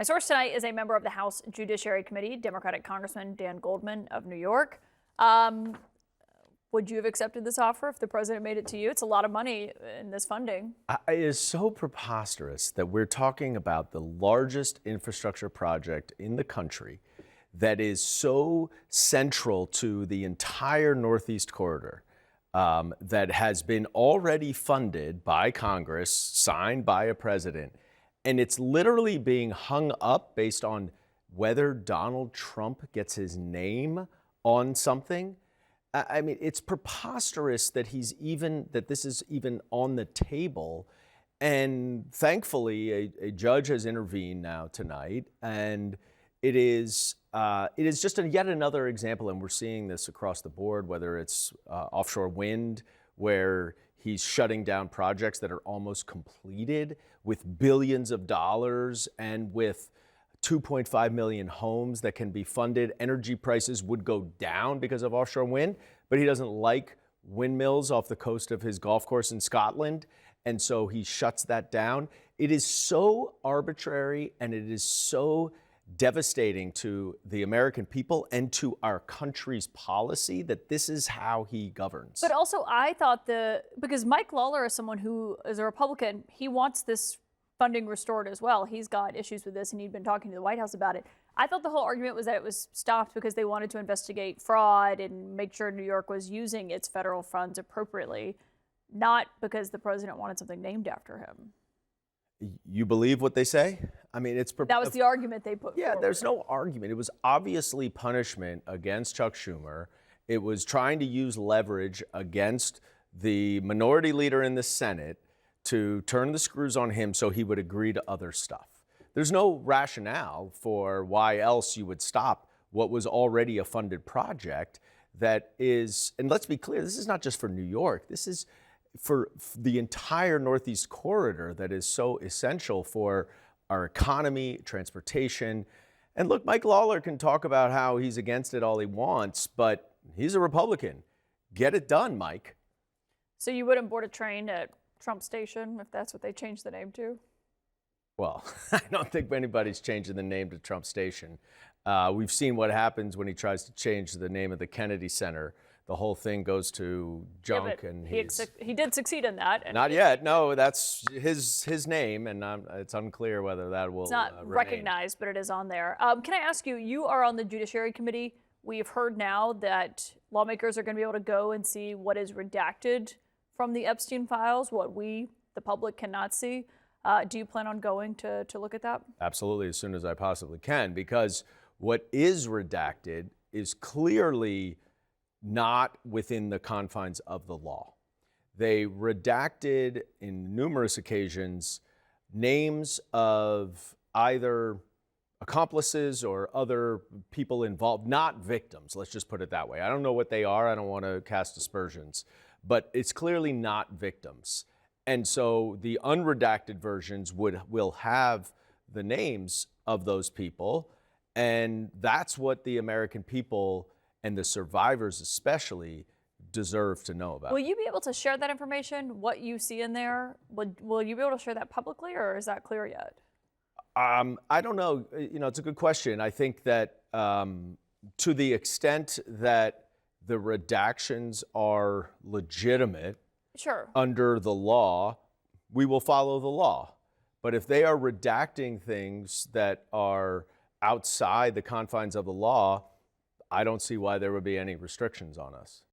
My source tonight is a member of the House Judiciary Committee, Democratic Congressman Dan Goldman of New York. Would you have accepted this offer if the president made it to you? It's a lot of money in this funding. It is so preposterous that we're talking about the largest infrastructure project in the country that is so central to the entire Northeast corridor, that has been already funded by Congress, signed by a president, and it's literally being hung up based on whether Donald Trump gets his name on something. I mean, it's preposterous that this is even on the table. And thankfully, a judge has intervened now tonight, and it is just yet another example, and we're seeing this across the board, whether it's offshore wind, where he's shutting down projects that are almost completed with billions of dollars and with 2.5 million homes that can be funded. Energy prices would go down because of offshore wind, but he doesn't like windmills off the coast of his golf course in Scotland, and so he shuts that down. It is so arbitrary, and it is so devastating to the American people and to our country's policy that this is how he governs. But also, I thought because Mike Lawler is someone who is a Republican, he wants this funding restored as well. He's got issues with this, and he'd been talking to the White House about it. I thought the whole argument was that it was stopped because they wanted to investigate fraud and make sure New York was using its federal funds appropriately, not because the president wanted something named after him. You believe what they say? I mean, that was the argument they put forward. There's no argument. It was obviously punishment against Chuck Schumer. It was trying to use leverage against the minority leader in the Senate to turn the screws on him so he would agree to other stuff. There's no rationale for why else you would stop what was already a funded project that is, and let's be clear, this is not just for New York. This is for the entire Northeast corridor that is so essential for our economy, transportation. And look, Mike Lawler can talk about how he's against it all he wants, but he's a Republican. Get it done, Mike. So you wouldn't board a train at Trump Station if that's what they changed the name to? Well, I don't think anybody's changing the name to Trump Station. We've seen what happens when he tries to change the name of the Kennedy Center. The whole thing goes to junk, and he did succeed in that. Not yet. No, that's his name, and it's unclear whether that will. It's not recognized, but it is on there. Can I ask you? You are on the Judiciary Committee. We've heard now that lawmakers are going to be able to go and see what is redacted from the Epstein files, what we, the public, cannot see. Do you plan on going to look at that? Absolutely, as soon as I possibly can, because what is redacted is clearly not within the confines of the law. They redacted in numerous occasions names of either accomplices or other people involved, not victims. Let's just put it that way. I don't know what they are. I don't want to cast aspersions, but it's clearly not victims. And so the unredacted versions will have the names of those people, and that's what the American people and the survivors especially deserve to know about. Will you be able to share that information, what you see in there? Will you be able to share that publicly, or is that clear yet? I don't know. It's a good question. I think that to the extent that the redactions are legitimate, sure, under the law, we will follow the law. But if they are redacting things that are outside the confines of the law, I don't see why there would be any restrictions on us.